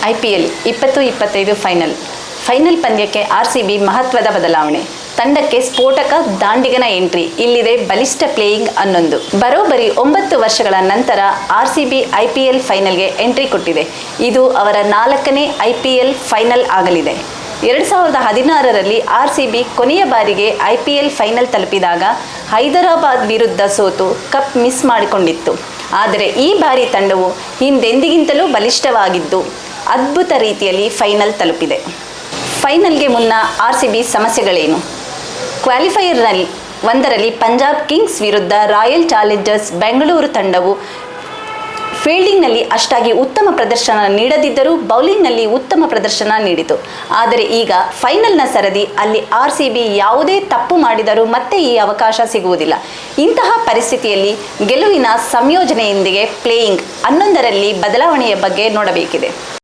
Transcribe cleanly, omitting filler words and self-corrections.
IPL 20-25 final ಪಂದ್ಯಕ್ಕೆ RCB ಮಹತ್ವದ ಬದಲಾವಣೆ. ತಂಡಕ್ಕೆ ಸ್ಫೋಟಕ ದಾಂಡಿಗನ ಎಂಟ್ರಿ. ಇಲ್ಲಿದೆ ಬಲಿಷ್ಠ ಪ್ಲೇಯಿಂಗ್ 11. ಬರೋಬ್ಬರಿ 9 ವರ್ಷಗಳ ನಂತರ RCB IPL ಫೈನಲ್ಗೆ ಎಂಟ್ರಿ ಕೊಟ್ಟಿದೆ. ಇದು ಅವರ 4ನೇ IPL ಫೈನಲ್ ಆಗಲಿದೆ. 2016ರಲ್ಲಿ RCB ಕೊನೆಯ ಬಾರಿಗೆ IPL ಫೈನಲ್ ತಲುಪಿದಾಗ ಹೈದರಾಬಾದ್ ವಿರುದ್ಧ ಸೋತು ಕಪ್ ಮಿಸ್ ಮಾಡಿಕೊಂಡಿತ್ತು. ಆದರೆ ಈ ಬಾರಿ ತಂಡವು ಹಿಂದೆಂದಿಗಿಂತಲೂ ಬಲಿಷ್ಠವಾಗಿದ್ದು ಅದ್ಭುತ ರೀತಿಯಲ್ಲಿ ಫೈನಲ್ ತಲುಪಿದೆ. ಫೈನಲ್ಗೆ ಮುನ್ನ RCB ಸಮಸ್ಯೆಗಳೇನು? ಕ್ವಾಲಿಫೈಯರ್ನಲ್ಲಿ 1ರಲ್ಲಿ ಪಂಜಾಬ್ ಕಿಂಗ್ಸ್ ವಿರುದ್ಧ ರಾಯಲ್ ಚಾಲೆಂಜರ್ಸ್ ಬೆಂಗಳೂರು ತಂಡವು ಫೀಲ್ಡಿಂಗ್ನಲ್ಲಿ ಅಷ್ಟಾಗಿ ಉತ್ತಮ ಪ್ರದರ್ಶನ ನೀಡದಿದ್ದರೂ ಬೌಲಿಂಗ್ನಲ್ಲಿ ಉತ್ತಮ ಪ್ರದರ್ಶನ ನೀಡಿತು. ಆದರೆ ಈಗ ಫೈನಲ್ನ ಸರದಿ ಅಲ್ಲಿ RCB ಯಾವುದೇ ತಪ್ಪು ಮಾಡಿದರೂ ಮತ್ತೆ ಈ ಅವಕಾಶ ಸಿಗುವುದಿಲ್ಲ. ಇಂತಹ ಪರಿಸ್ಥಿತಿಯಲ್ಲಿ ಗೆಲುವಿನ ಸಂಯೋಜನೆಯೊಂದಿಗೆ ಪ್ಲೇಯಿಂಗ್ 11ರಲ್ಲಿ ಬದಲಾವಣೆಯ ಬಗ್ಗೆ ನೋಡಬೇಕಿದೆ.